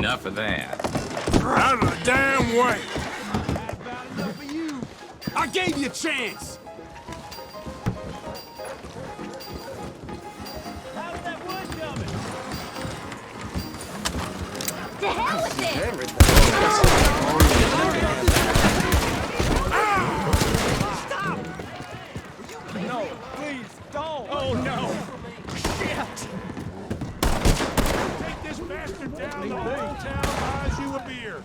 Enough of that. Out of the damn way! Had about enough of you. I gave you a chance! How did that wood coming? To hell with it! Stop! No, please, don't! Oh, no! Shit! Take this bastard down, the whole town buys you a beer.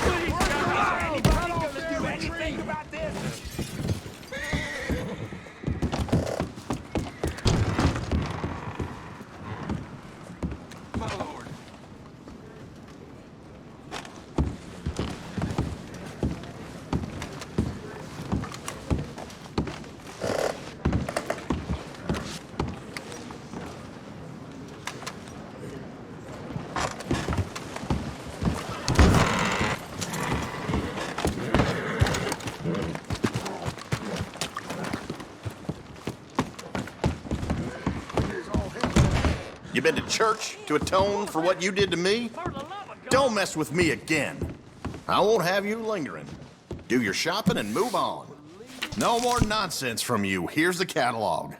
Please, God, is anybody gonna do anything about this? My lord. You been to church to atone for what you did to me? Don't mess with me again. I won't have you lingering. Do your shopping and move on. No more nonsense from you. Here's the catalog.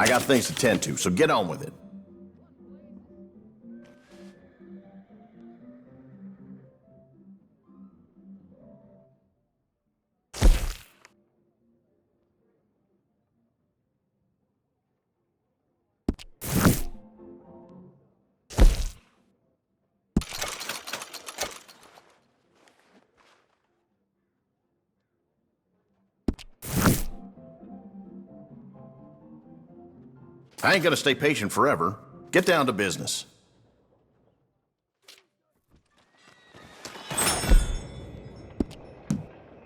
I got things to tend to, so get on with it. I ain't gonna stay patient forever. Get down to business.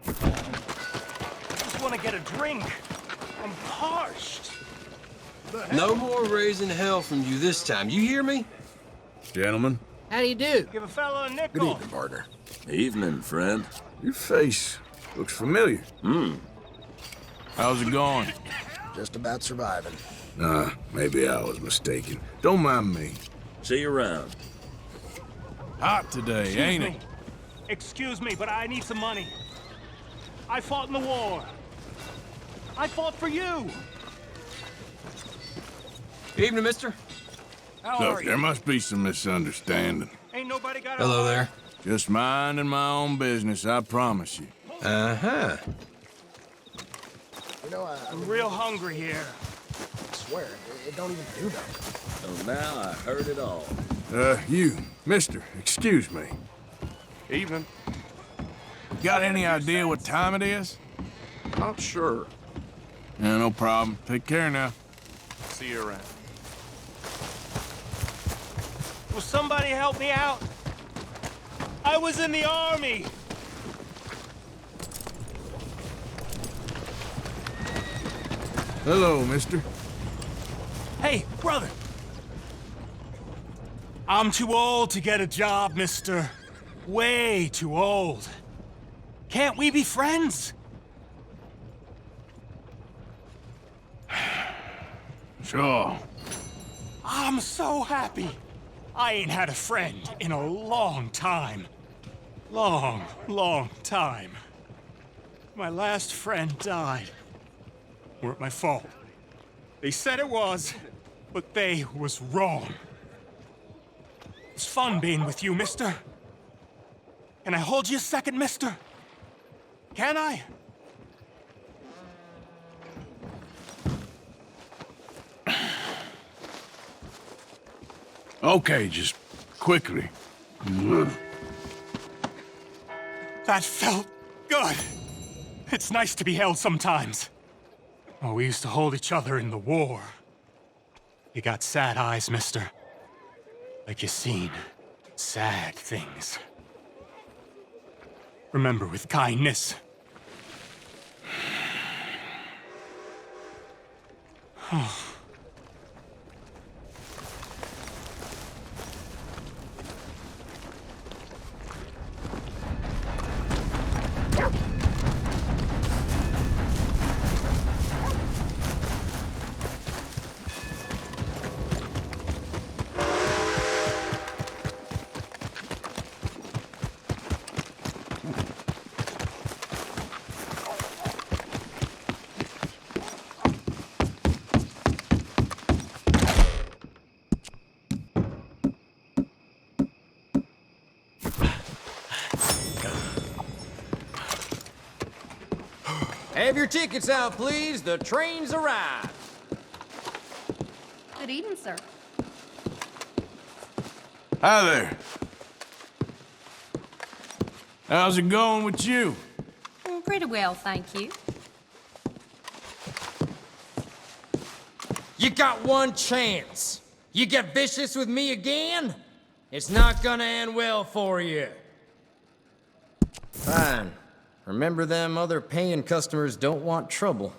Just want to get a drink. I'm parched. No more raising hell from you this time. You hear me? Gentlemen. How do you do? Give a fella a Good nickel. evening, partner. Evening, friend. Your face looks familiar. How's it going? Just about surviving. Maybe I was mistaken. Don't mind me. See you around. Hot today, ain't it? Excuse me, but I need some money. I fought in the war. I fought for you. Evening, mister. How are Look, you? there must be some misunderstanding. Ain't nobody got a Hello heart. there. Just minding my own business, I promise you. Uh-huh. You know, I'm real hungry here. I swear, it don't even do nothing. So now I heard it all. You, mister, excuse me. Evening. Got any idea what time it is? Not sure. Yeah, no problem. Take care now. See you around. Will somebody help me out? I was in the army. Hello, mister. Hey, brother. I'm too old to get a job, mister. Way too old. Can't we be friends? Sure. I'm so happy. I ain't had a friend in a long time. Long time. My last friend died. Weren't my fault. They said it was, but they was wrong. It's fun being with you, mister. Can I hold you a second, mister? Can I? Okay, just quickly. That felt good. It's nice to be held sometimes. Oh, we used to hold each other in the war. You got sad eyes, mister. like you've seen sad things. Remember with kindness. Have your tickets out, please. The train's arrived. Good evening, sir. Hi there. How's it going with you? Pretty well, thank you. You got one chance. You get vicious with me again, it's not gonna end well for you. Fine. Remember them other paying customers don't want trouble.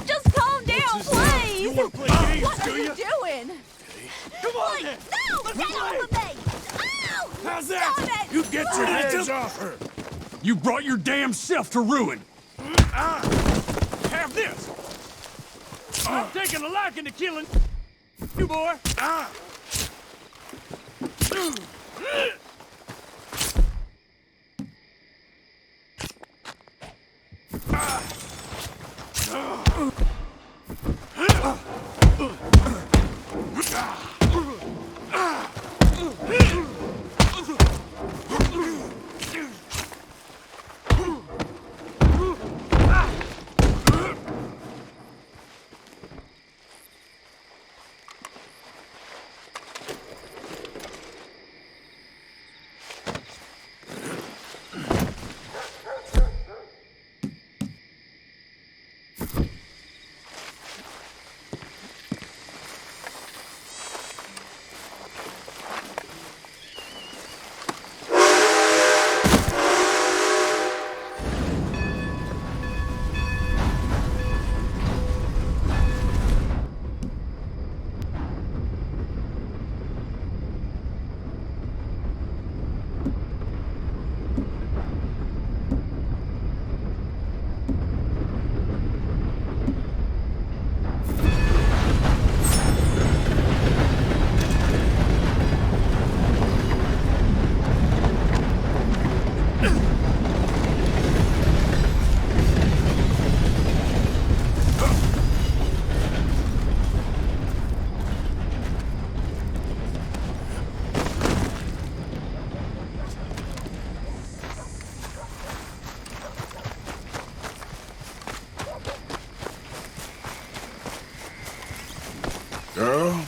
Just calm down, please! You wanna play games, What do are you ya? doing? Come on Please, then! no! Let's Get play. off of me! Ow! How's that? Stop it! You get your hands off her! You brought your damn self to ruin. Have this! I'm taking a liking to killing you, boy! Girl?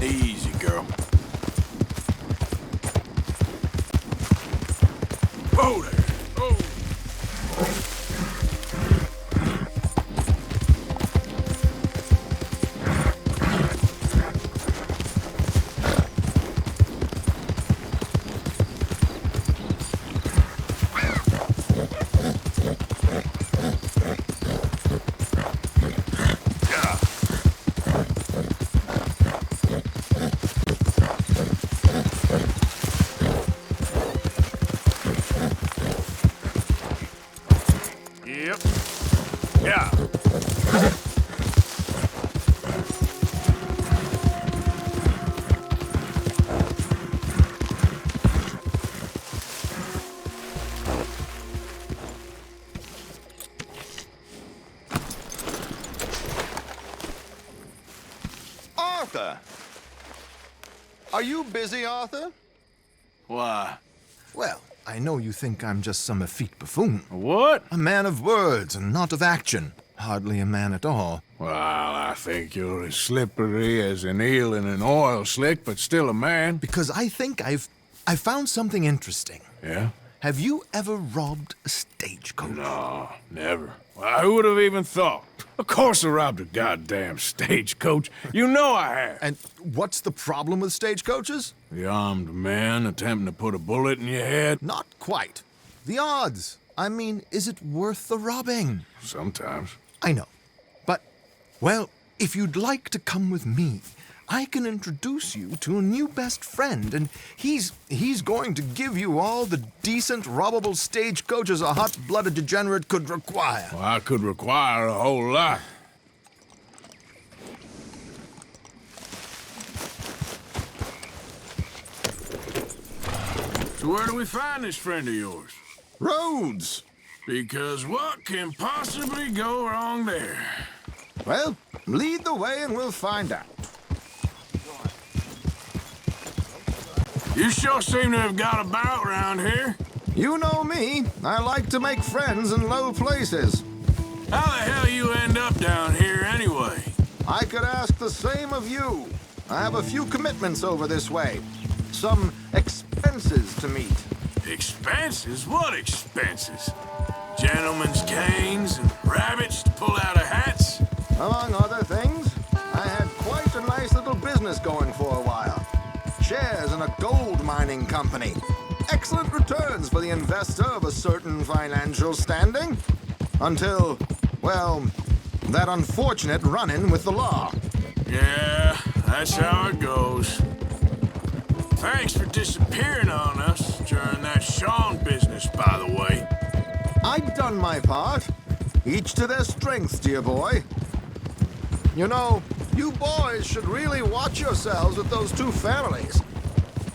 Easy, girl. Whoa there. Oh. Yep. Yeah. Arthur! Are you busy, Arthur? Why? Well, I know you think I'm just some effete buffoon. What? A man of words and not of action. Hardly a man at all. Well, I think you're as slippery as an eel in an oil slick, but still a man. Because I think I've found something interesting. Yeah? Have you ever robbed a stagecoach? No, never. Well, who would have even thought? Of course I robbed a goddamn stagecoach. You know I have. And what's the problem with stagecoaches? The armed man attempting to put a bullet in your head? Not quite. The odds. I mean, is it worth the robbing? Sometimes. I know. But, well, if you'd like to come with me, I can introduce you to a new best friend, and he's going to give you all the decent, robbable stagecoaches a hot-blooded degenerate could require. Well, I could require a whole lot. So where do we find this friend of yours? Roads! Because what can possibly go wrong there? Well, lead the way and we'll find out. You sure seem to have got about around here. You know me. I like to make friends in low places. How the hell you end up down here anyway? I could ask the same of you. I have a few commitments over this way. Some expenses to meet. Expenses? What expenses? Gentlemen's canes and rabbits to pull out of hats? Among other things, I had quite a nice little business going for a while. Shares in a gold mining company. Excellent returns for the investor of a certain financial standing. Until, well, that unfortunate run-in with the law. Yeah, that's how it goes. Thanks for disappearing on us during that Sean business, by the way. I've done my part. Each to their strengths, dear boy. You know, you boys should really watch yourselves with those two families.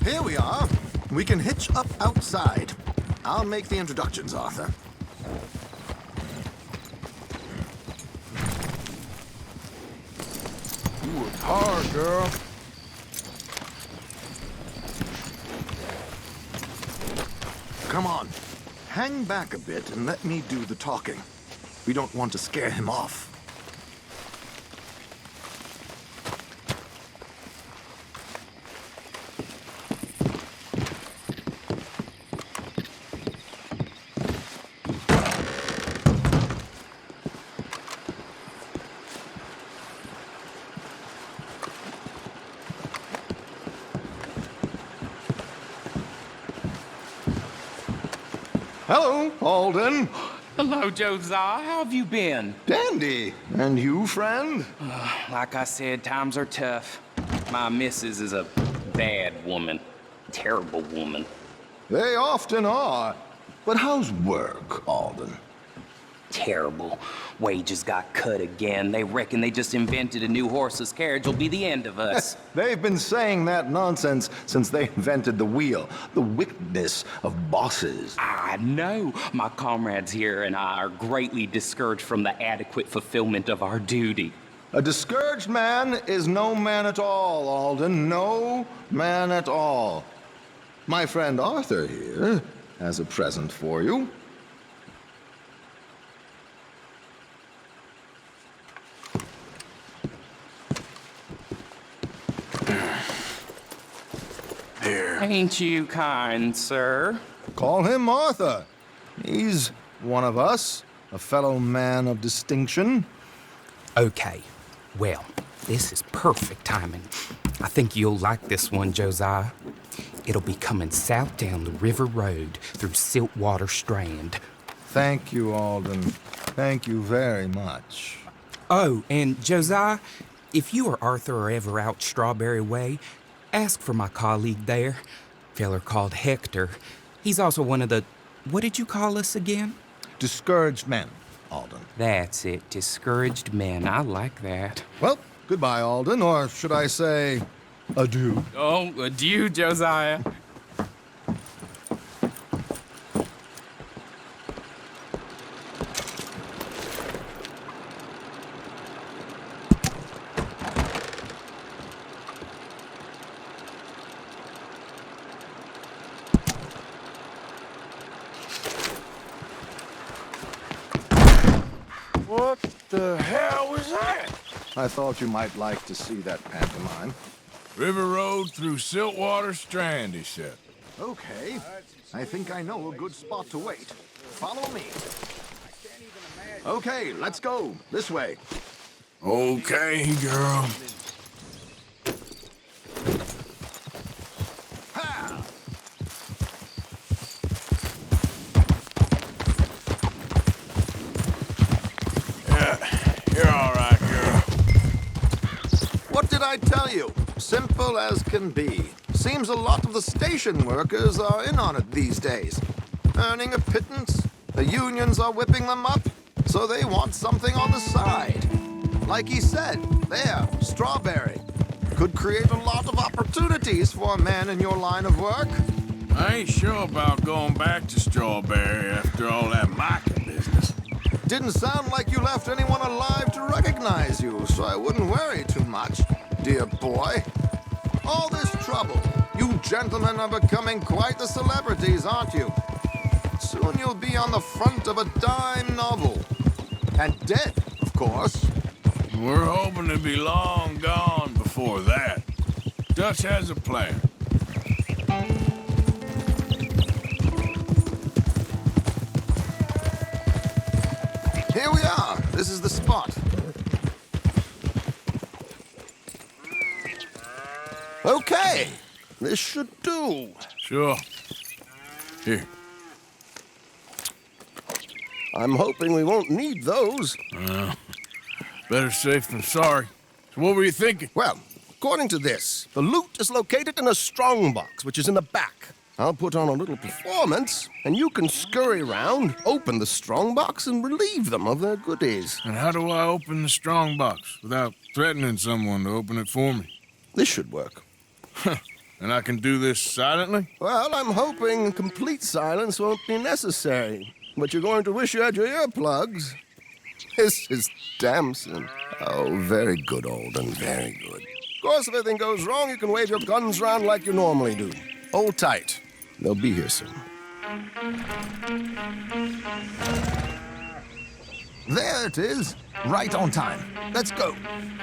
Here we are. We can hitch up outside. I'll make the introductions, Arthur. You worked hard, girl. Come on. Hang back a bit and let me do the talking. We don't want to scare him off. Hello, Alden. Hello, Josiah. How have you been? Dandy. And you, friend? Like I said, times are tough. My missus is a bad woman. Terrible woman. They often are. But how's work, Alden? Terrible. Wages got cut again. They reckon they just invented a new horseless carriage will be the end of us. They've been saying that nonsense since they invented the wheel. The wickedness of bosses. I know. My comrades here and I are greatly discouraged from the adequate fulfillment of our duty. A discouraged man is no man at all, Alden. No man at all. My friend Arthur here has a present for you. Here. Ain't you kind, sir? Call him Arthur. He's one of us, a fellow man of distinction. Okay. Well, this is perfect timing. I think you'll like this one, Josiah. It'll be coming south down the river road through Siltwater Strand. Thank you, Alden. Thank you very much. Oh, and Josiah, if you or Arthur are ever out Strawberry Way, ask for my colleague there, feller called Hector. He's also one of the... What did you call us again? Discouraged men, Alden. That's it, discouraged men. I like that. Well, goodbye, Alden, or should I say, adieu. Oh, adieu, Josiah. What the hell was that? I thought you might like to see that pantomime. River Road through Siltwater Strand, he said. Okay. I think I know a good spot to wait. Follow me. Okay, let's go. This way. Okay, girl. Ha! You're all right, girl. What did I tell you? Simple as can be. Seems a lot of the station workers are in on it these days. Earning a pittance, the unions are whipping them up, so they want something on the side. Like he said, there, Strawberry. Could create a lot of opportunities for a man in your line of work. I ain't sure about going back to Strawberry after all that mocking business. Didn't sound like you left anyone alive to recognize you, so I wouldn't worry too much, dear boy. All this trouble, you gentlemen are becoming quite the celebrities, aren't you? Soon you'll be on the front of a dime novel. And dead, of course. We're hoping to be long gone before that. Dutch has a plan. Here we are. This is the spot. Okay. This should do. Sure. Here. I'm hoping we won't need those. Better safe than sorry. So what were you thinking? Well, according to this, the loot is located in a strongbox, which is in the back. I'll put on a little performance, and you can scurry around, open the strongbox, and relieve them of their goodies. And how do I open the strongbox without threatening someone to open it for me? This should work. And I can do this silently? Well, I'm hoping complete silence won't be necessary. But you're going to wish you had your earplugs. This is Damson. Oh, very good, Alden, very good. Of course, if anything goes wrong, you can wave your guns around like you normally do. Hold tight. They'll be here soon. There it is. Right on time. Let's go.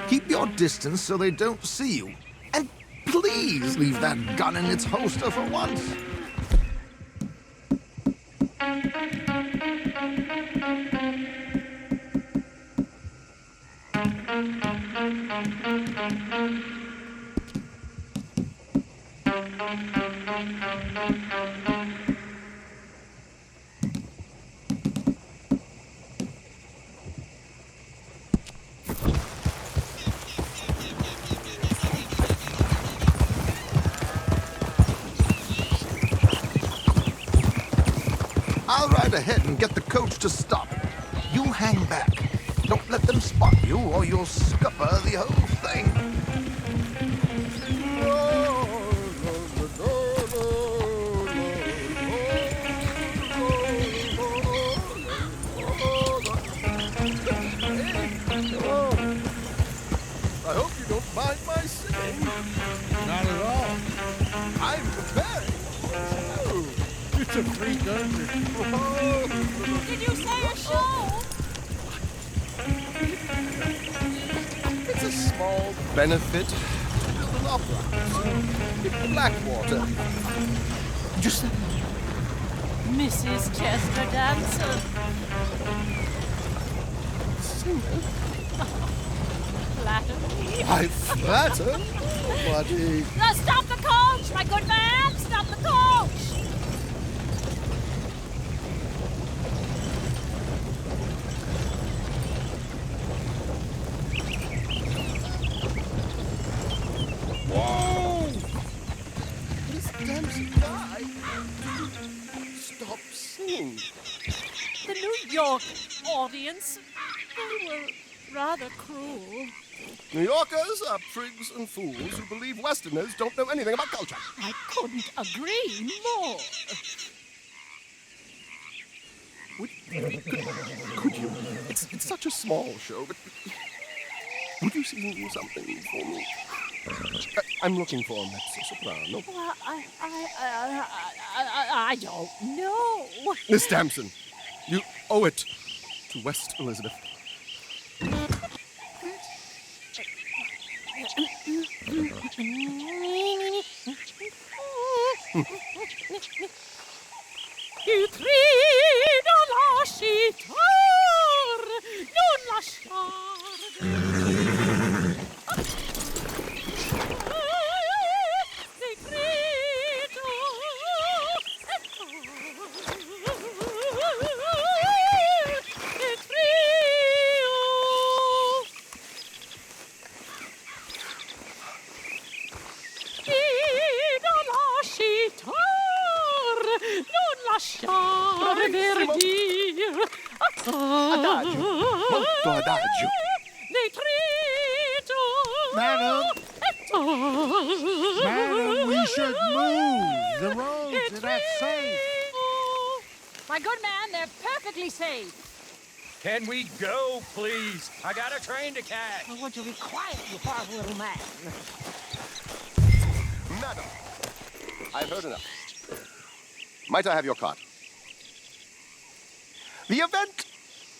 Keep your distance so they don't see you. And please leave that gun in its holster for once. right ahead and get the coach to stop. You hang back. Don't let them spot you, or you'll scupper the whole thing. I hope you don't mind my singing. Not at all. I'm preparing. Oh, It's a free country. Did you say a show? it's a small benefit to build an opera house in Blackwater. Just Mrs. Chester Dancer. singer. Flatter me. I flatter nobody. Now stop the coach, my good man! Stop the coach! Whoa! Miss Dempsey died. Stop singing. The New York audience, they were rather cruel. New Yorkers are prigs and fools who believe Westerners don't know anything about culture. I couldn't agree more. Could you? It's such a small show, but would you sing something for me? I'm looking for a mezzo-soprano. Well, I don't know. Miss Damson, you owe it to West Elizabeth. Tu trido lasciar, non lasciare. Ti grido e trio. Grido lasciar, non lasciare verdir. Adagio, molto adagio. Ne trito. Madam, we should move. The roads are not safe. My good man, they're perfectly safe. Can we go, please? I got a train to catch. Well, would you be quiet, you poor little man? Madam, I've heard enough. Might I have your card? The event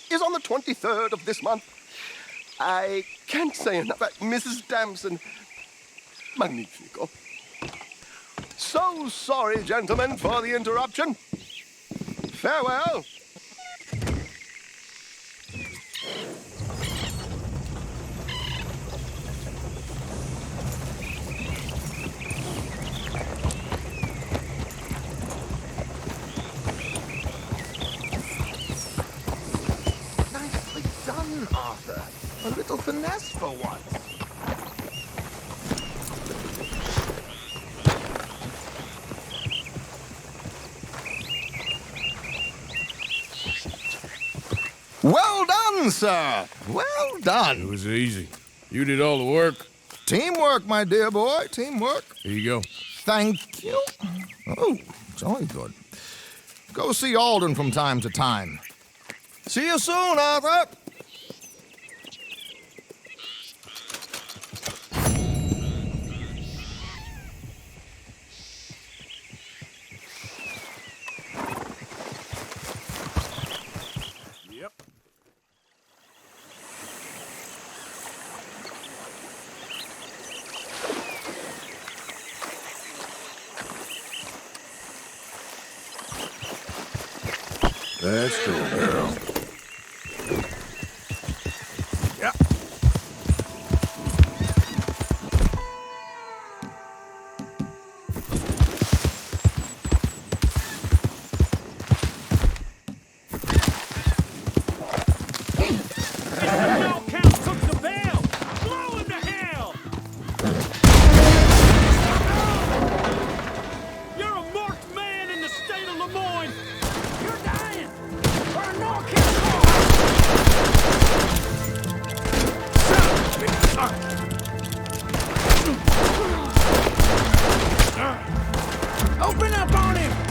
is on the 23rd of this month. I can't say enough. Mrs. Damson, magnifico. So sorry, gentlemen, for the interruption. Farewell. Nicely done, Arthur. A little finesse for once. Well done, sir. Well done. It was easy. You did all the work. Teamwork, my dear boy. Teamwork. Here you go. Thank you. Oh, jolly good. Go see Alden from time to time. See you soon, Arthur. Yep. That's cool, girl. Yep. No count took the bell. Blow him to hell. You're a marked man in the state of Lemoyne. You're dying. Open up on him!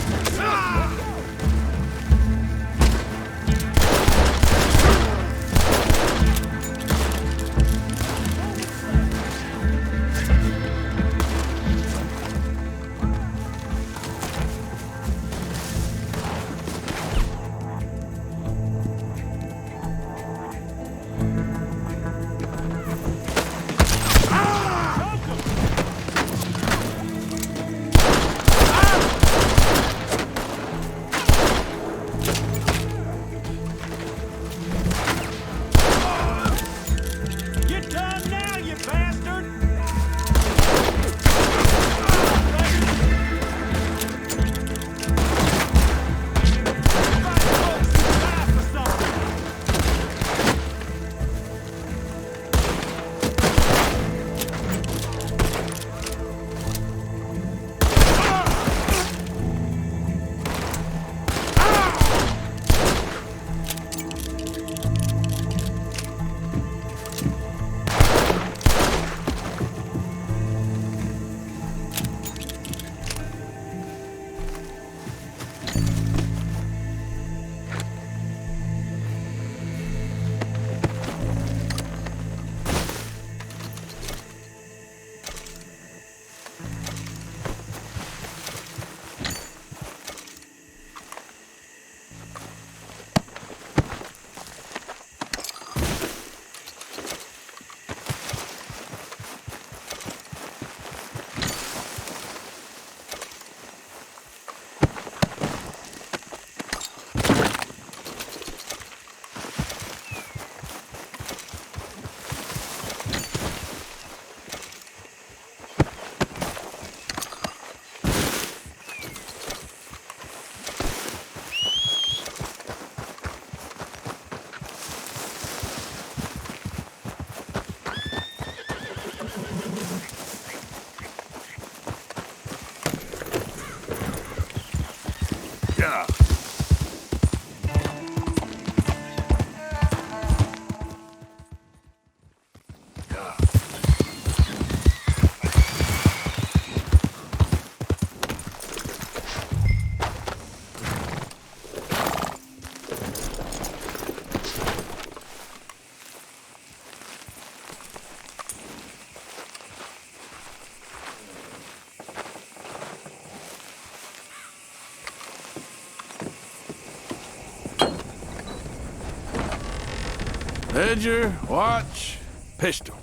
Ledger, watch, pistol.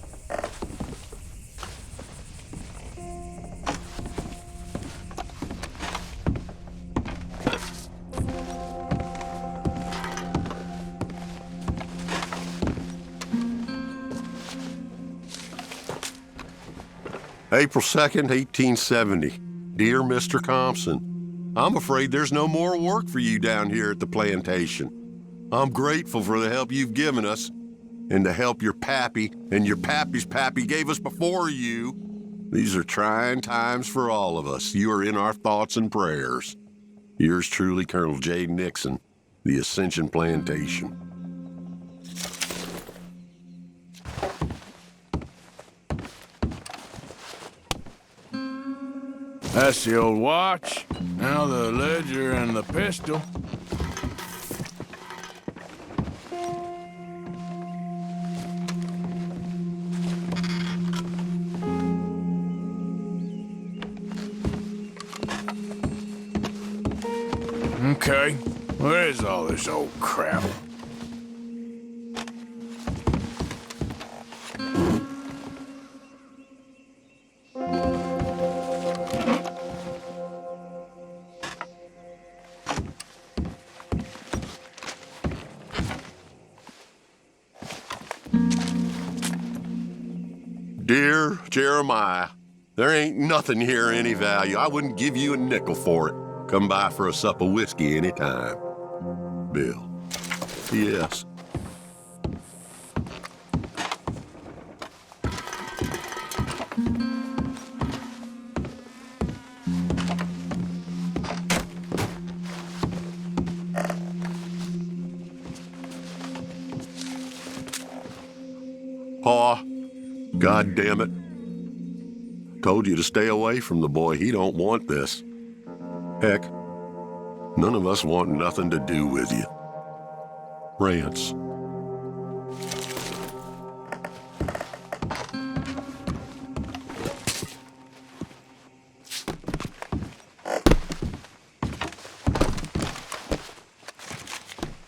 April 2nd, 1870. Dear Mr. Thompson, I'm afraid there's no more work for you down here at the plantation. I'm grateful for the help you've given us and the help your pappy and your pappy's pappy gave us before you. These are trying times for all of us. You are in our thoughts and prayers. Yours truly, Colonel J. Nixon, the Ascension Plantation. That's the old watch. Now the ledger and the pistol. Okay, where is all this old crap? Dear Jeremiah, there ain't nothing here of any value. I wouldn't give you a nickel for it. Come by for a sup of whiskey anytime. Bill. Yes. Pa, God damn it. Told you to stay away from the boy. He don't want this. Heck, none of us want nothing to do with you. Rance.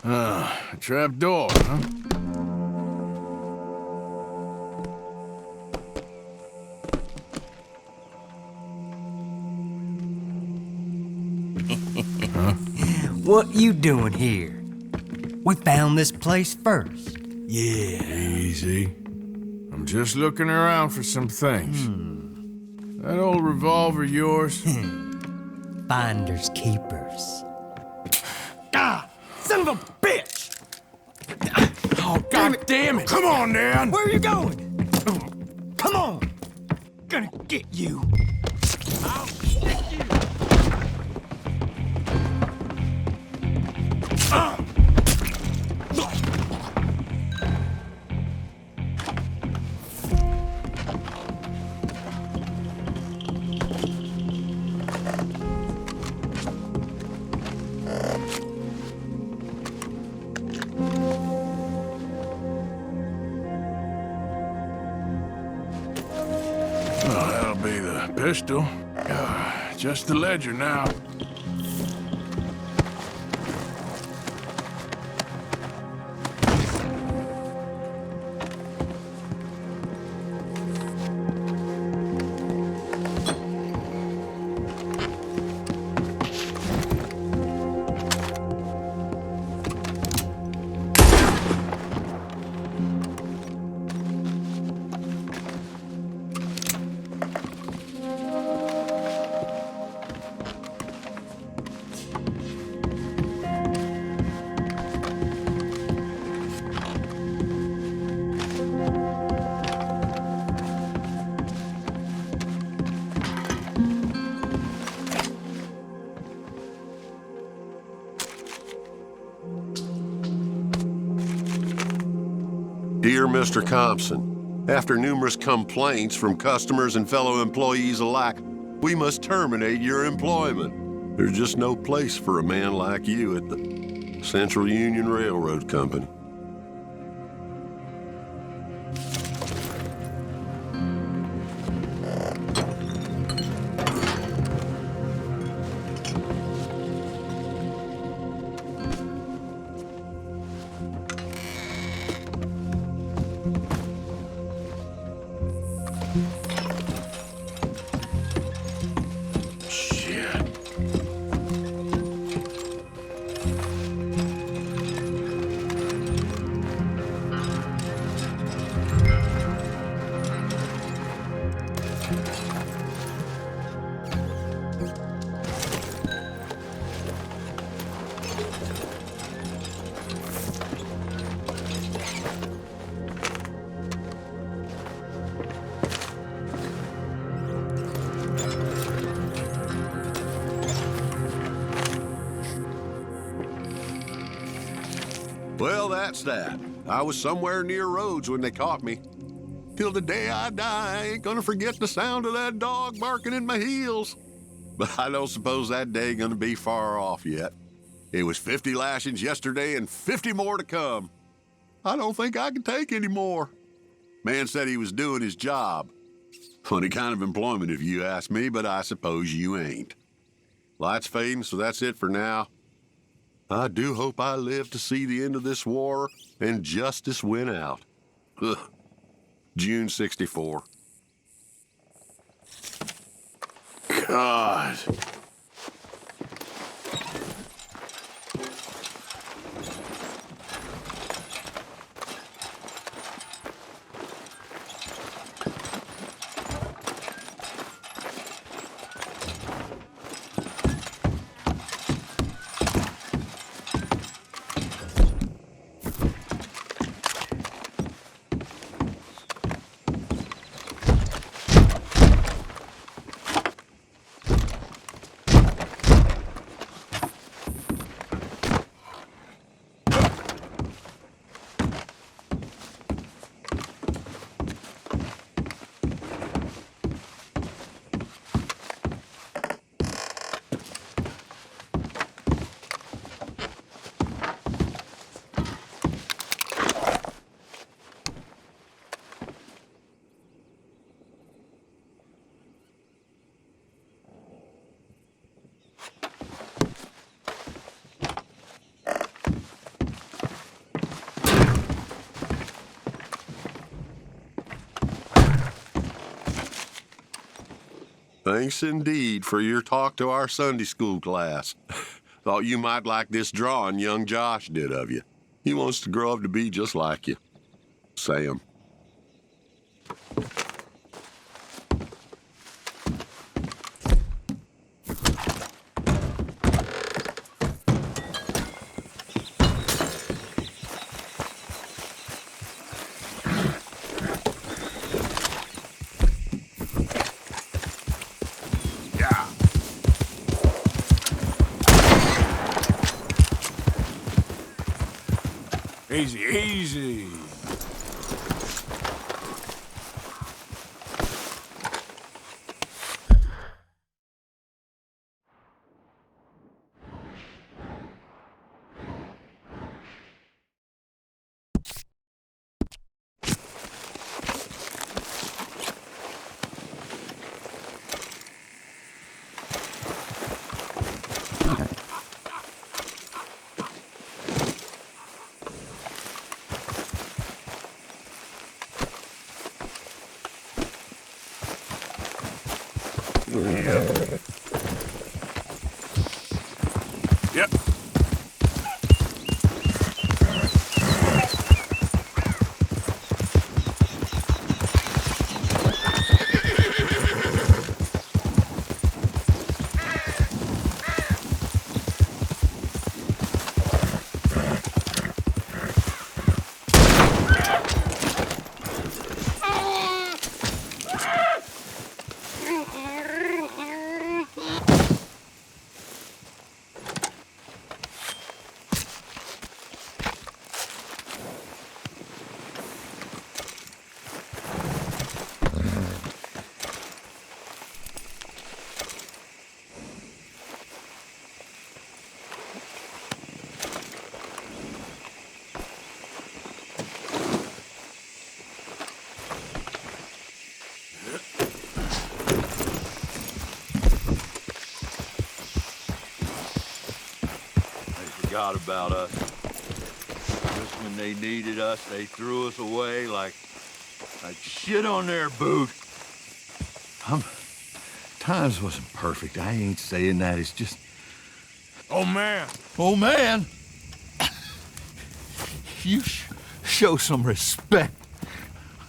A trap door, huh? What you doing here? We found this place first. Yeah. Easy. I'm just looking around for some things. That old revolver yours? Finders keepers. Ah! Son of a bitch! Oh, God damn it! Come on, Dan! Where are you going? Come on! Gonna get you. I'll get you! That'll be the pistol. Just the ledger now. Dear Mr. Compson, after numerous complaints from customers and fellow employees alike, we must terminate your employment. There's just no place for a man like you at the Central Union Railroad Company. Well, that's that. I was somewhere near Rhodes when they caught me. Till the day I die, I ain't gonna forget the sound of that dog barking in my heels. But I don't suppose that day gonna be far off yet. It was 50 lashings yesterday and 50 more to come. I don't think I can take any more. Man said he was doing his job. Funny kind of employment if you ask me, but I suppose you ain't. Light's fading, so that's it for now. I do hope I live to see the end of this war and justice win out. Ugh. June 64. God. Thanks indeed for your talk to our Sunday school class. Thought you might like this drawing young Josh did of you. He wants to grow up to be just like you. Sam. Easy, easy. Yep. Forgot about us. Just when they needed us, they threw us away like shit on their boot. Times wasn't perfect. I ain't saying that. It's just... Oh, man. Oh, man! You show some respect.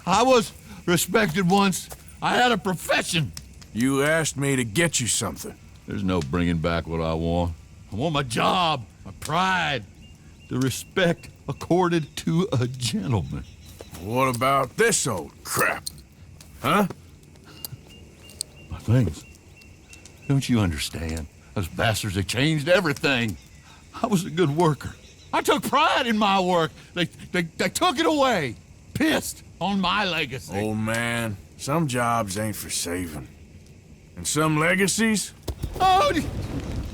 I was respected once. I had a profession. You asked me to get you something. There's no bringing back what I want. I want my job, my pride, the respect accorded to a gentleman. What about this old crap? Huh? My things. Don't you understand? Those bastards have changed everything. I was a good worker. I took pride in my work. They took it away. Pissed on my legacy. Old man, some jobs ain't for saving. And some legacies, Oh,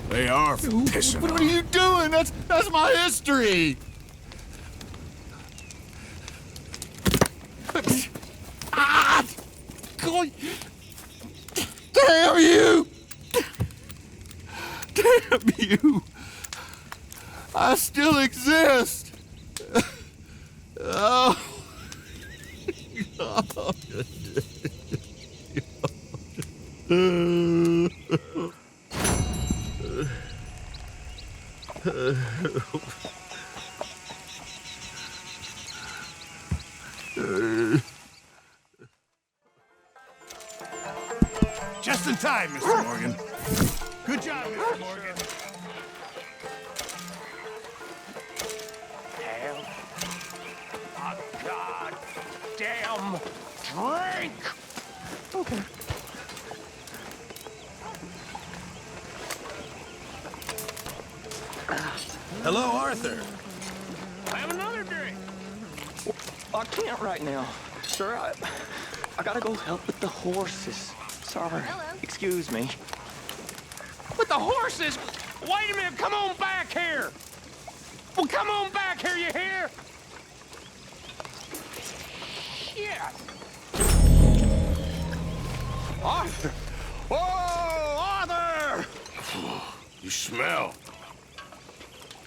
they are for pissing what on. are you doing? That's my history. Ah! God. Damn you! Damn you! I still exist. Oh. Just in time, Mr. Morgan. Good job, Mr. Morgan. Damn. A goddamn drink! Okay. Hello, Arthur. Have another drink. I can't right now. Sir, I gotta go help with the horses. Sorry. Hello. Excuse me. With the horses? Wait a minute, come on back here! Well, come on back here, you hear? Shit! Arthur! Oh, Arthur! You smell.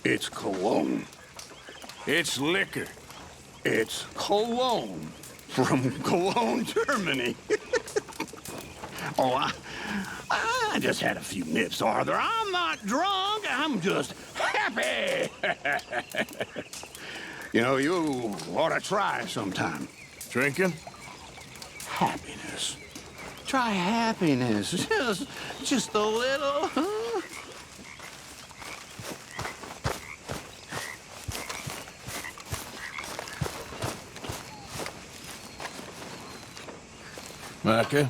It's cologne. It's liquor. It's cologne from Cologne, Germany. Oh, I just had a few nips, Arthur. I'm not drunk. I'm just happy. You know, you ought to try sometime. Drinking? Happiness. Try happiness. Just a little, huh? Micah?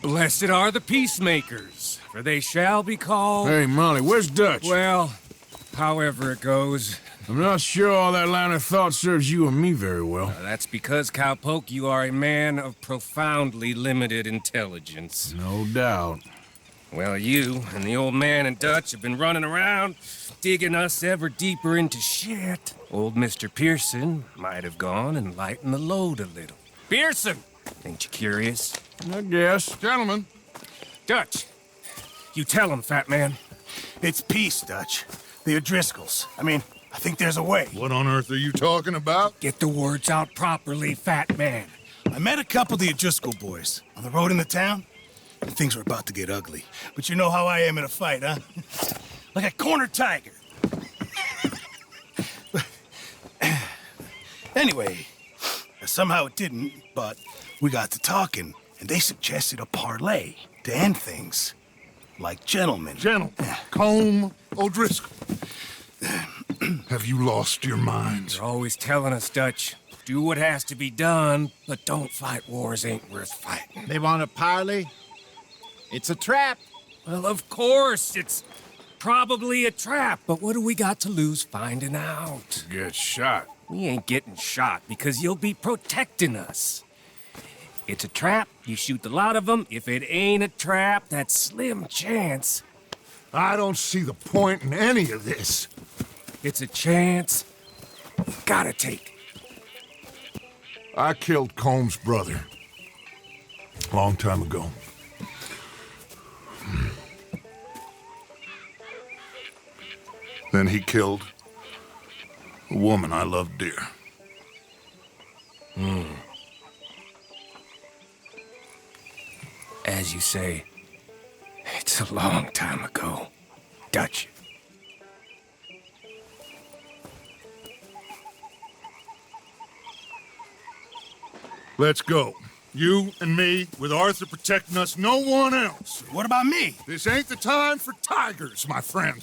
Blessed are the peacemakers, for they shall be called... Hey, Molly, where's Dutch? Well, however it goes. I'm not sure all that line of thought serves you and me very well. That's because, Cowpoke, you are a man of profoundly limited intelligence. No doubt. Well, you and the old man and Dutch have been running around, digging us ever deeper into shit. Old Mr. Pearson might have gone and lightened the load a little. Pearson! Ain't you curious? I guess. Gentlemen. Dutch, you tell him, fat man. It's peace, Dutch. The O'Driscolls. I think there's a way. What on earth are you talking about? Get the words out properly, fat man. I met a couple of the O'Driscoll boys on the road into town, and things were about to get ugly. But you know how I am in a fight, huh? Like a cornered tiger. Anyway, somehow it didn't, but we got to talking, and they suggested a parlay to end things. Like gentlemen. Gentlemen. Combe O'Driscoll. Have you lost your minds? You're always telling us, Dutch. Do what has to be done, but don't fight wars ain't worth fighting. They want a parley? It's a trap. Well, of course, it's probably a trap, but what do we got to lose finding out? Get shot. We ain't getting shot because you'll be protecting us. It's a trap, you shoot the lot of them. If it ain't a trap, that's slim chance. I don't see the point in any of this. It's a chance. Gotta take. I killed Combs' brother. Long time ago. Then he killed a woman I loved dear. As you say, it's a long time ago, Dutch. Let's go. You and me, with Arthur protecting us, no one else. What about me? This ain't the time for tigers, my friend.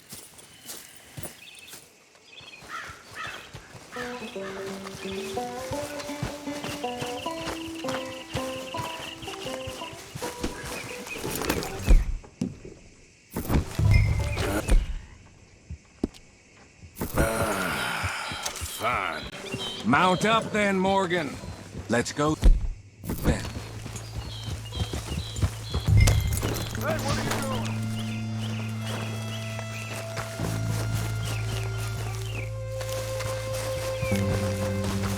Fine. Mount up then, Morgan. Let's go then. Hey, what are you doing?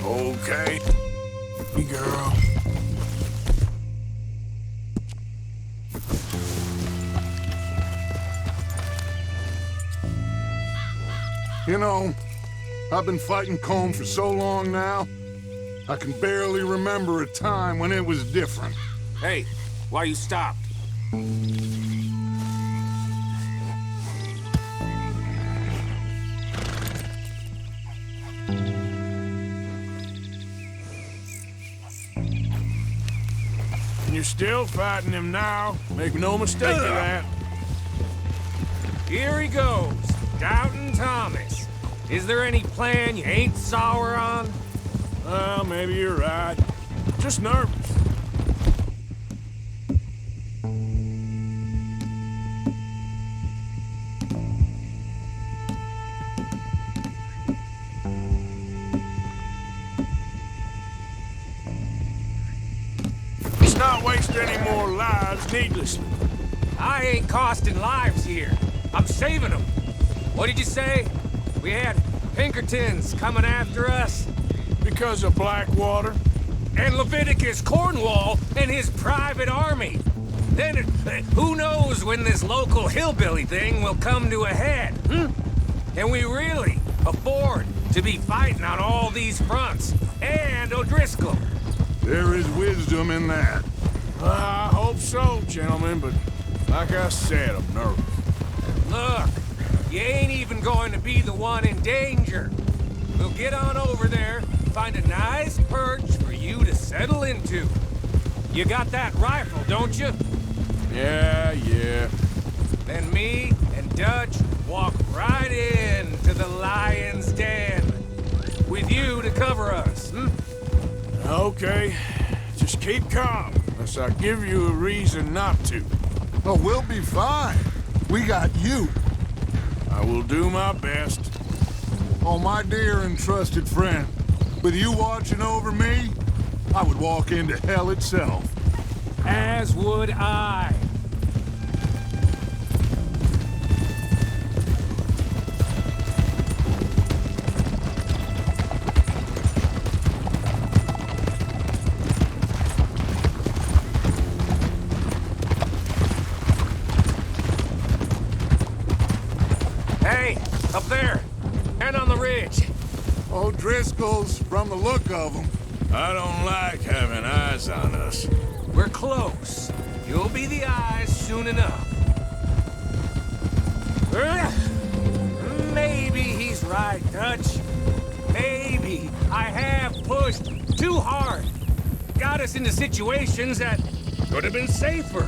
Okay. Hey, girl. You know, I've been fighting Combe for so long now, I can barely remember a time when it was different. Hey, why you stopped? And you're still fighting him now. Make no mistake of that. Here he goes, Doubting Thomas. Is there any plan you ain't sour on? Well, maybe you're right. Just nervous. Let's not waste any more lives needlessly. I ain't costing lives here. I'm saving them. What did you say? We had Pinkertons coming after us? Because of Blackwater? And Leviticus Cornwall and his private army. Then, who knows when this local hillbilly thing will come to a head, Can we really afford to be fighting on all these fronts? And O'Driscoll. There is wisdom in that. I hope so, gentlemen, but like I said, I'm nervous. Look, you ain't even going to be the one in danger. We'll get on over there, find a nice perch for you to settle into. You got that rifle, don't you? Yeah. Then me and Dutch walk right in to the lion's den. With you to cover us, Okay. Just keep calm, unless I give you a reason not to. Oh, we'll be fine. We got you. I will do my best. Oh, my dear and trusted friend, with you watching over me, I would walk into hell itself. As would I. Hey, up there, and on the ridge. O'Driscoll's, from the look of them. I don't like having eyes on us. We're close. You'll be the eyes soon enough. Maybe he's right, Dutch. Maybe I have pushed too hard. Got us into situations that could have been safer.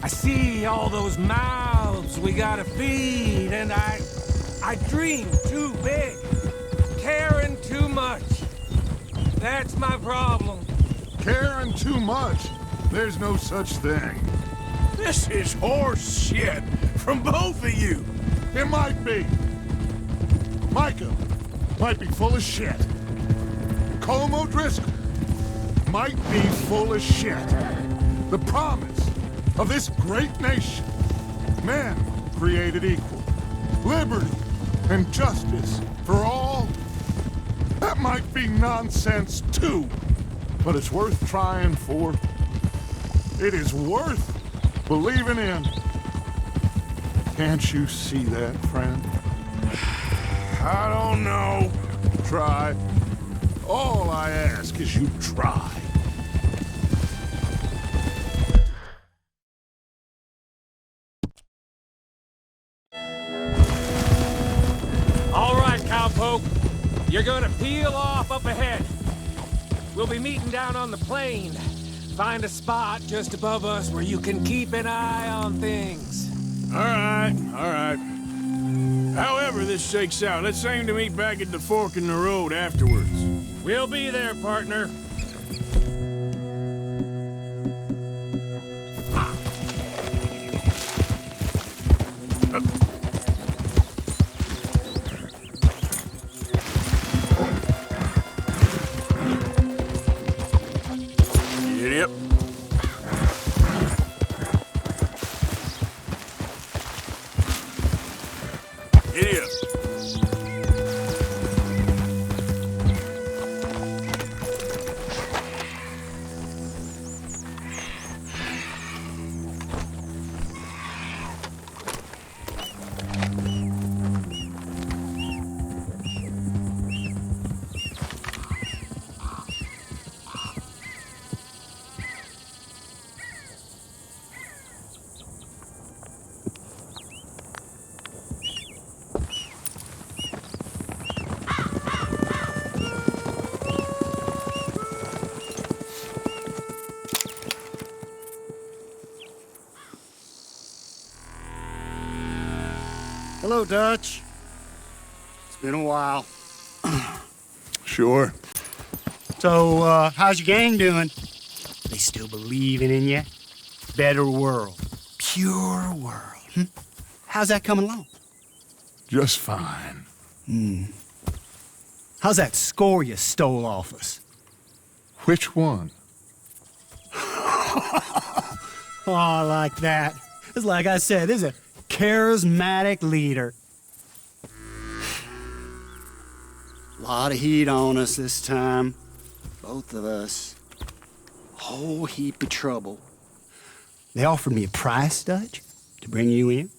I see all those mouths we gotta feed, and I dream too big. Caring too much. That's my problem. Caring too much? There's no such thing. This is horse shit from both of you. It might be. Micah might be full of shit. Colm O'Driscoll might be full of shit. The promise of this great nation. Men created equal. Liberty and justice for all. That might be nonsense too, but it's worth trying for. It is worth believing in. Can't you see that, friend? I don't know. Try. All I ask is you try. All right, cowpoke. You're gonna peel off up ahead. We'll be meeting down on the plain. Find a spot just above us where you can keep an eye on things. All right. However this shakes out, let's aim to meet back at the fork in the road afterwards. We'll be there, partner. Yep. Giddy up. Hello, Dutch. It's been a while. Sure. So, how's your gang doing? They still believing in you? Better world. Pure world. How's that coming along? Just fine. How's that score you stole off us? Which one? Oh, I like that. It's like I said, there's a charismatic leader. Lot of heat on us this time. Both of us. Whole heap of trouble. They offered me a price, Dutch, to bring you in.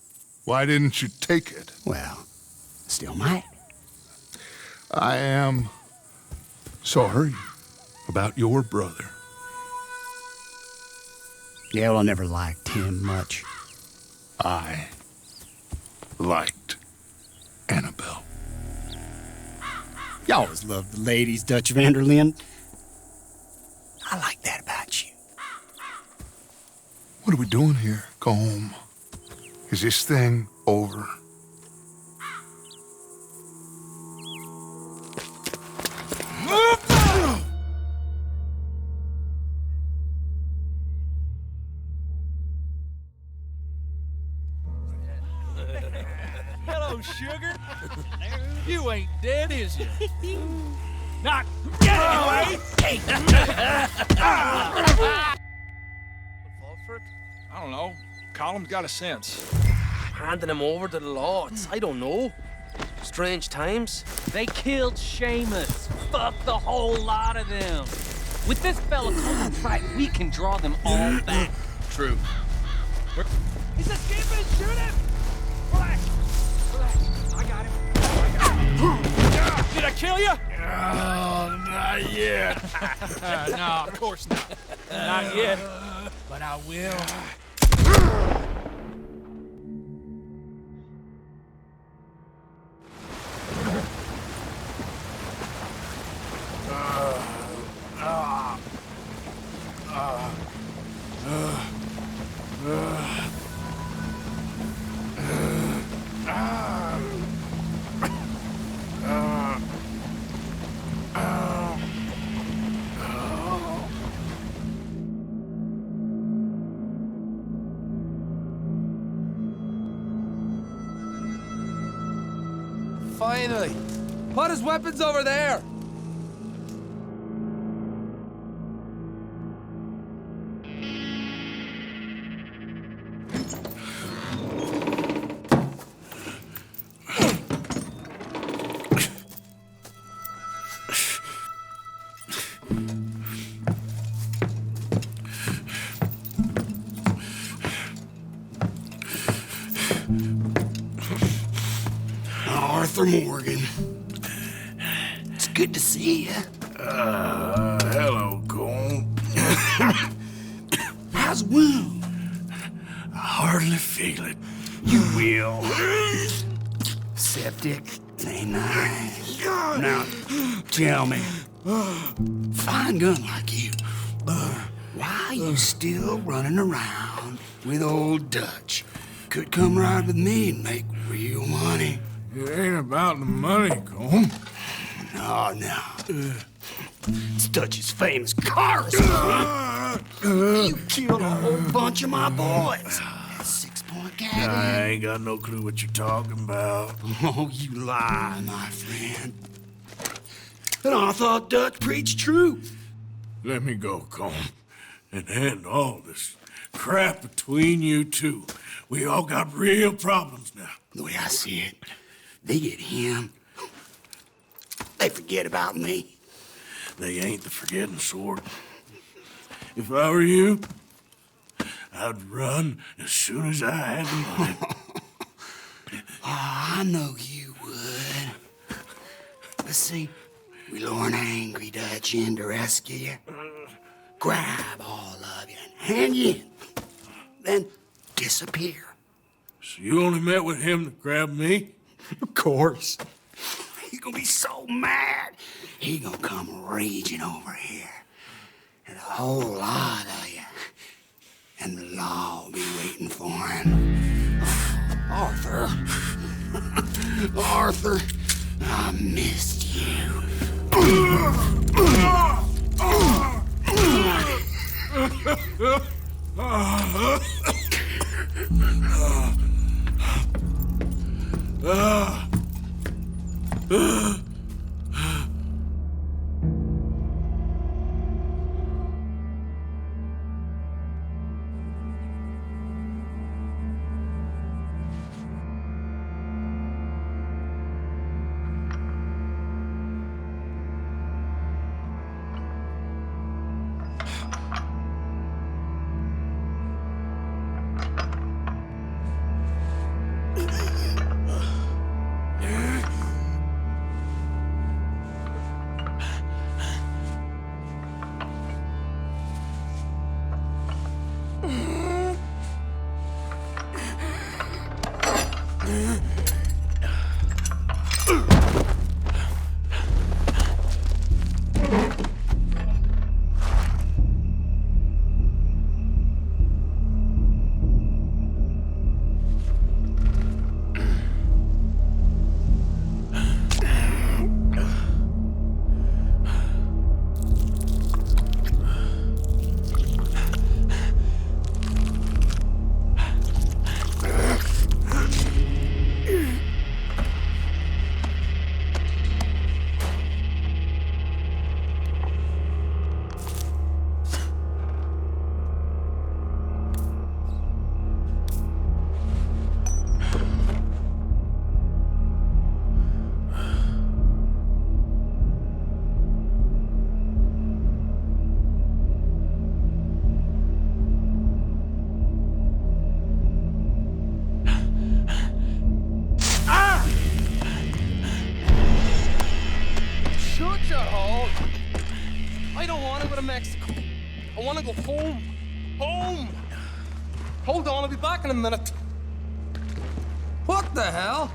Why didn't you take it? Well, still might. I am sorry about your brother. Yeah, well, I never liked him much. I liked Annabelle. You always loved the ladies, Dutch Vanderlyn. I like that about you. What are we doing here? Go home. Is this thing over? Hello, sugar. You ain't dead, is you? Not yet, anyway. I don't know. Column's got a sense. Handing him over to the lords. I don't know. Strange times. They killed Seamus. Fuck the whole lot of them. With this fella coming right, we can draw them all back. True. He's escaping. Shoot him. Relax. Relax. I got him. Did I kill you? Oh, not yet. No, of course not. Not yet. But I will. Finally! Put his weapons over there! Arthur Morgan. It's good to see you. Hello, Cole. How's the wound? I hardly feel it. You will. Septic ain't nice. Now, tell me, fine gun like you, why you still running around with old Dutch? Could come right with me and make real money. It ain't about the money, Colm. No. It's Dutch's famous car. You killed a whole bunch of my boys. That 6-point gag. I ain't got no clue what you're talking about. Oh, you lie, my friend. And I thought Dutch preached truth. Let me go, Colm, and end all this crap between you two. We all got real problems now. The way I see it, they get him. They forget about me. They ain't the forgetting sort. If I were you, I'd run as soon as I had the money. I know you would. But see, we lure an angry Dutch in to rescue you. Grab all of you and hand you in. Then disappear. So you only met with him to grab me? Of course. He's gonna be so mad. He gonna come raging over here. And a whole lot of you. And the law will be waiting for him. Arthur. Arthur, I missed you. I don't want to go to Mexico. I want to go home. Home! Hold on, I'll be back in a minute. What the hell?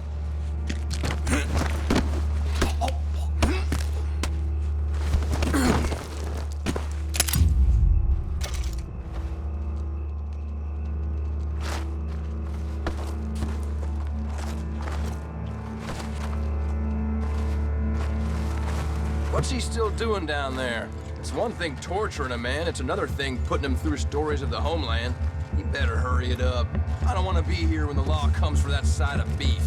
What's he still doing down there? It's one thing torturing a man, it's another thing putting him through stories of the homeland. He better hurry it up. I don't want to be here when the law comes for that side of beef.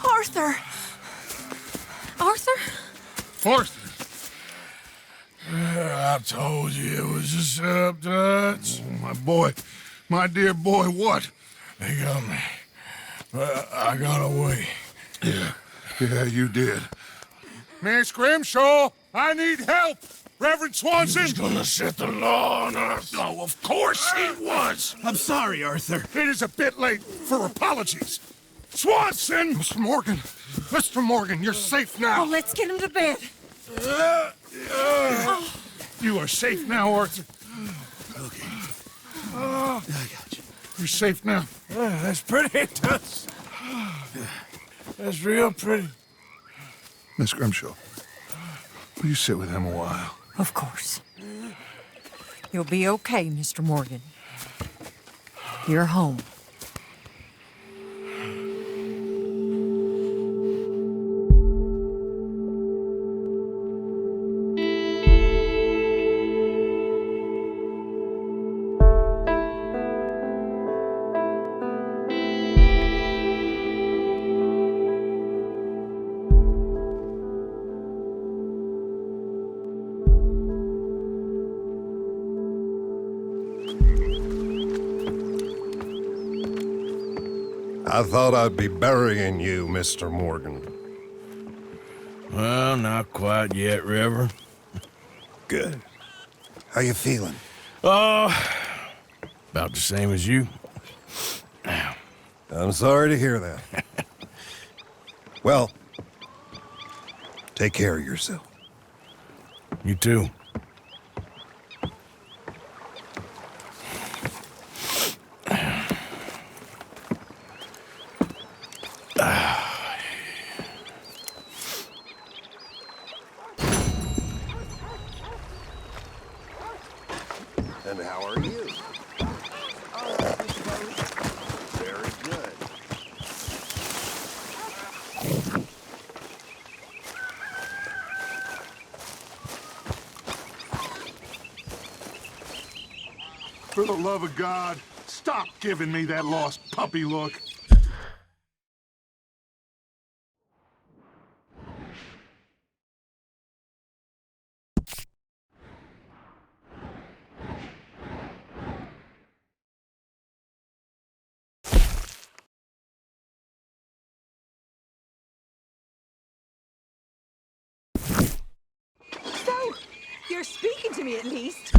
Arthur! Arthur? Arthur! I told you it was a setup, Dutch. My boy, my dear boy, what? They got me. I got away. Yeah, you did. Miss Grimshaw, I need help! Reverend Swanson! He's gonna set the law on us. Oh, of course he was! I'm sorry, Arthur. It is a bit late for apologies. Swanson! Mr. Morgan, you're safe now. Oh, let's get him to bed. You are safe now, Arthur. Okay. I got you. You're safe now. That's pretty, Tuts. That's real pretty. Miss Grimshaw, will you sit with him a while? Of course. You'll be okay, Mr. Morgan. You're home. I thought I'd be burying you, Mr. Morgan. Well, not quite yet, Reverend. Good. How you feeling? Oh, about the same as you. I'm sorry to hear that. Well, take care of yourself. You too. For the love of God, stop giving me that lost puppy look. So, you're speaking to me at least.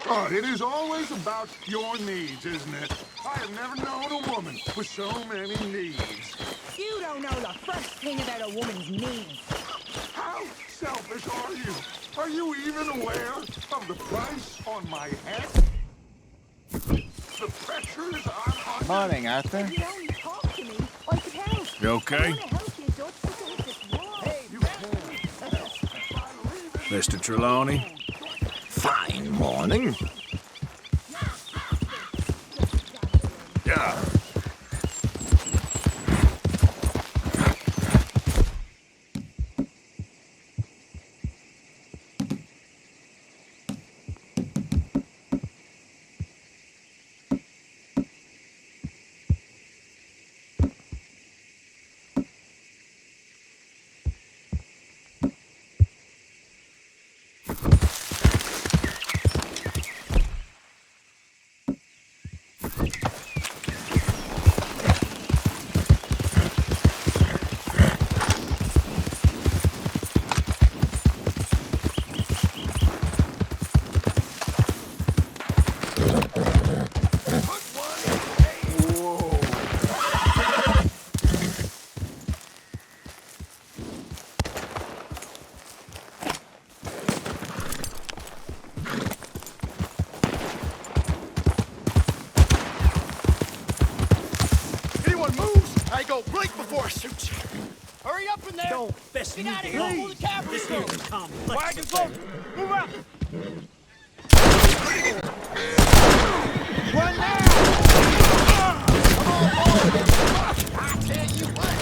Oh, it is always about your needs, isn't it? I have never known a woman with so many needs. You don't know the first thing about a woman's needs. How selfish are you? Are you even aware of the price on my head? The pressures I'm under? Morning, Arthur. If you'd only talk to me, I could help. You okay? I want to help you, Dutch, but there's this wall. Hey, you Mr. Trelawney? Fine morning. Yeah. Right before I shoot you. Hurry up in there. Don't best Get me out of here down. before the cavalry This goes. is complex. Why'd you go? Move up. Run now! Come on, boy! I tell you what!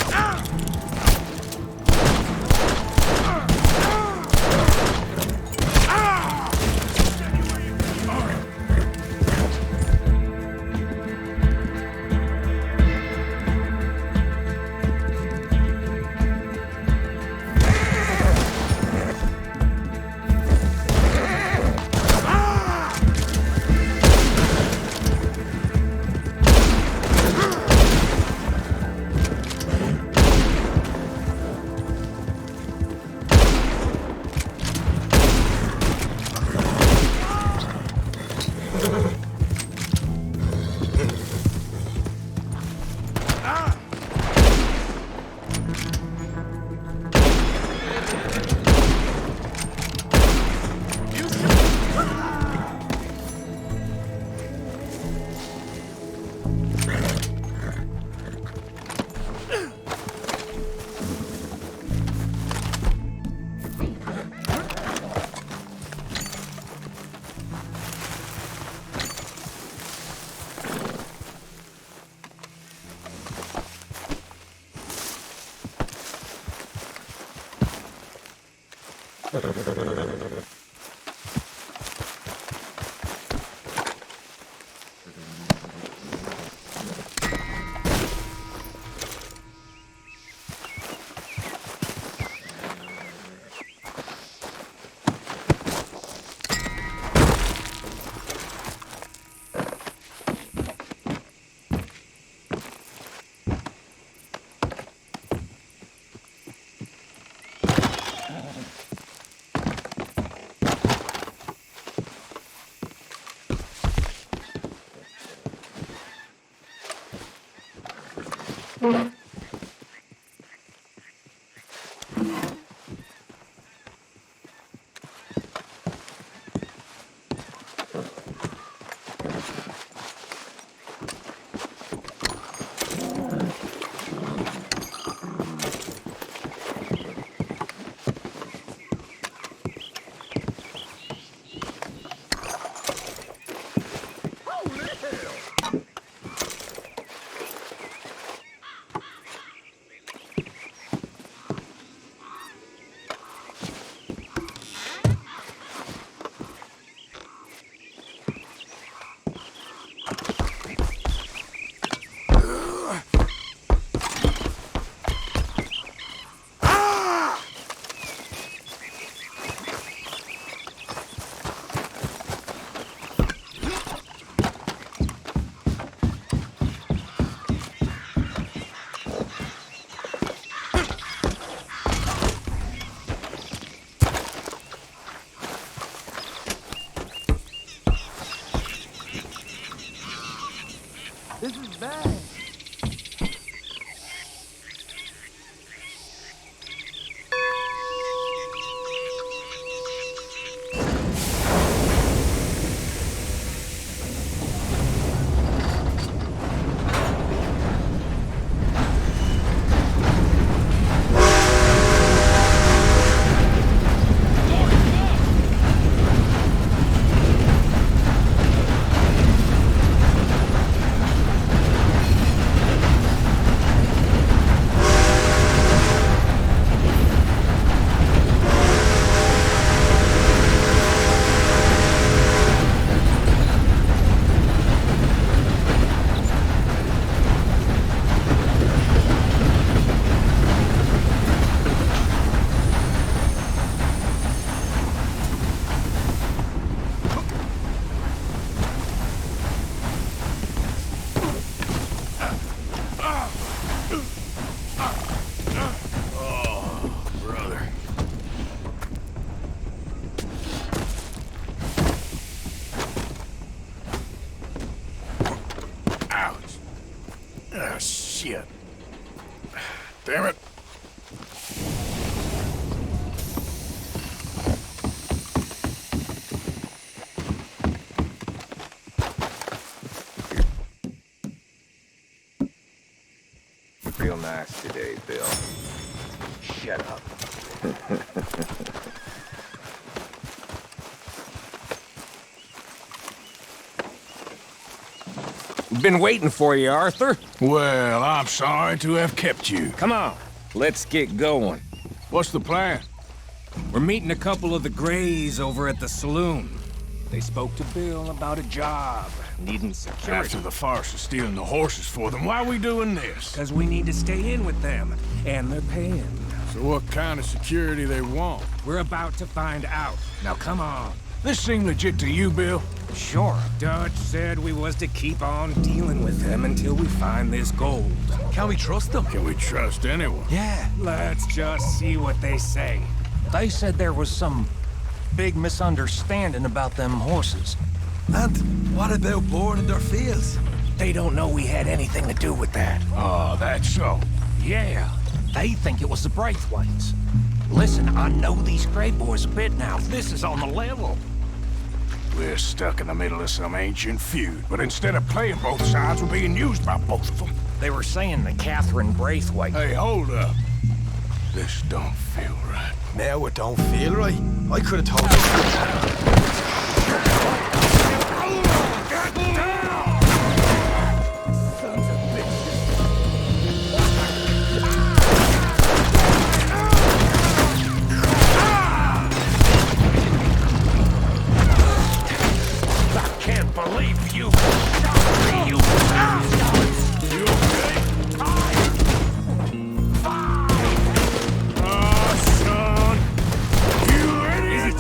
This is bad. Shit. Damn it. Real nice today, Bill. Shut up. Been waiting for you, Arthur. Well, I'm sorry to have kept you. Come on, let's get going. What's the plan? We're meeting a couple of the Greys over at the saloon. They spoke to Bill about a job, needing security. After the farce of stealing the horses for them, why are we doing this? Because we need to stay in with them, and they're paying. So what kind of security they want? We're about to find out. Now come on. This seem legit to you, Bill? Sure. Dutch said we was to keep on dealing with them until we find this gold. Can we trust them? Can we trust anyone? Yeah. Let's just see what they say. They said there was some big misunderstanding about them horses. And what about boarding their fields? They don't know we had anything to do with that. Oh, that's so. Yeah, they think it was the Braithwaites. Listen, I know these Grey boys a bit now. This is on the level. We're stuck in the middle of some ancient feud, but instead of playing both sides, we're being used by both of them. They were saying that Catherine Braithwaite... Hey, hold up. This don't feel right. Now it don't feel right. I could have told you. Oh, son! You idiot!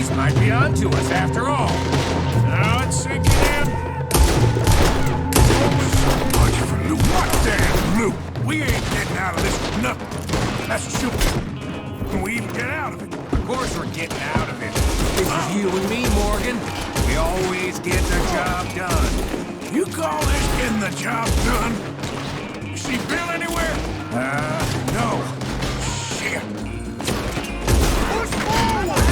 police might be onto us after all. Now it's sinking in. Much for loot. What damn loot? We ain't getting out of this with nothing. That's a sure. Can we even get out of it? Of course we're getting out of it. This is you and me, Morgan. We always get the job done. You call this getting the job done? You see Bill anywhere? No. Shit. Push forward!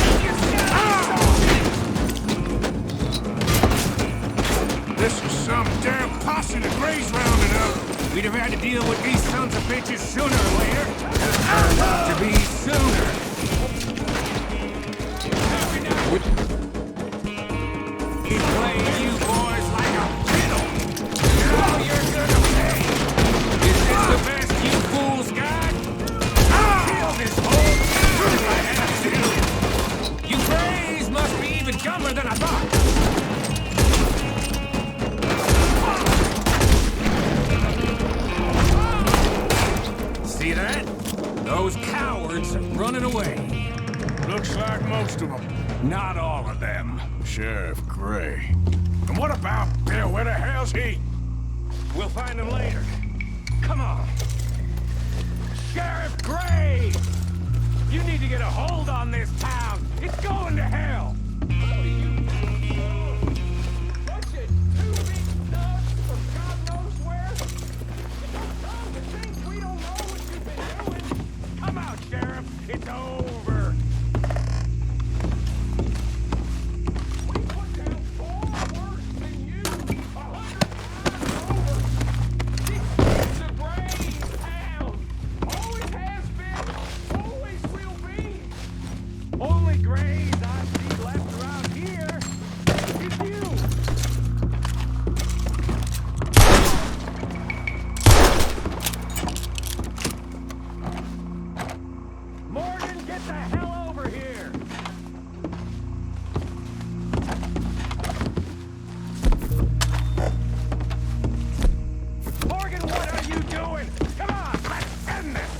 This is some damn posse the Gray's rounding up. We'd have had to deal with these sons of bitches sooner or later. It turned out to be sooner. He's playing you boys like a fiddle. Now you're gonna pay. Is this the best you fools got? I'll kill this whole town if I have to. You Grays must be even dumber than I thought. See that? Those cowards are running away. Looks like most of them. Not all of them. Sheriff Gray. And what about Bill? Where the hell's he? We'll find him later. Come on. Sheriff Gray! You need to get a hold on this town. It's going to hell. What are you doing? Bunch of two big nuts from God knows where. It's time to think we don't know what you've been doing. Come out, Sheriff. It's over. We put down far worse than you 100 times over. This is a brave town. Always has been. Always will be. Only Grays I see left around here is you. Morgan, get the hell over here. Morgan, what are you doing? Come on, let's end this.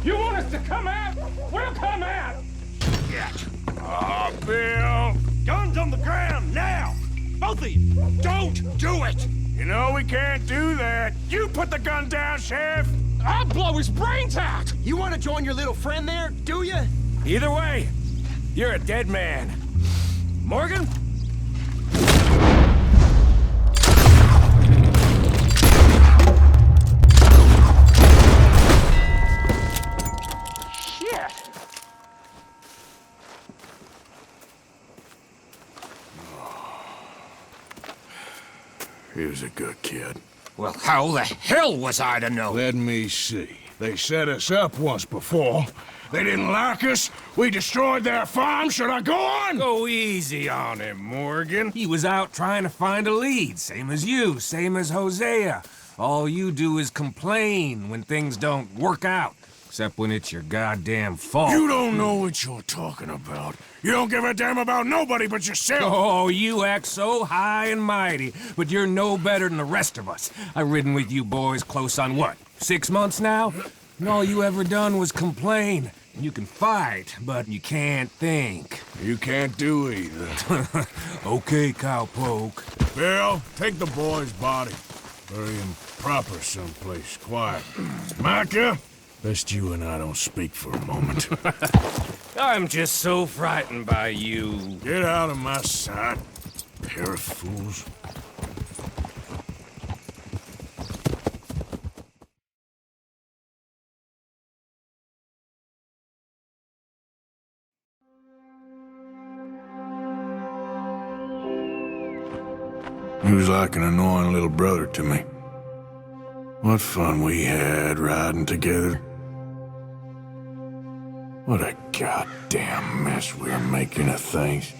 You want us to come out? We'll come out. Oh, Bill. Guns on the ground, now! Both of you! Don't do it! You know we can't do that. You put the gun down, Sheriff! I'll blow his brains out! You want to join your little friend there, do you? Either way, you're a dead man. Morgan? Shit! He was a good kid. Well, how the hell was I to know? Let me see. They set us up once before. They didn't like us. We destroyed their farm. Should I go on? Go easy on him, Morgan. He was out trying to find a lead, same as you, same as Hosea. All you do is complain when things don't work out, except when it's your goddamn fault. You don't know what you're talking about. You don't give a damn about nobody but yourself. Oh, you act so high and mighty, but you're no better than the rest of us. I've ridden with you boys close on what, 6 months now? And all you ever done was complain. You can fight, but you can't think. You can't do either. Okay, cowpoke. Bill, take the boy's body. Bury him proper someplace, quiet. Micah, best you and I don't speak for a moment. I'm just so frightened by you. Get out of my sight, pair of fools. He was like an annoying little brother to me. What fun we had riding together. What a goddamn mess we were making of things.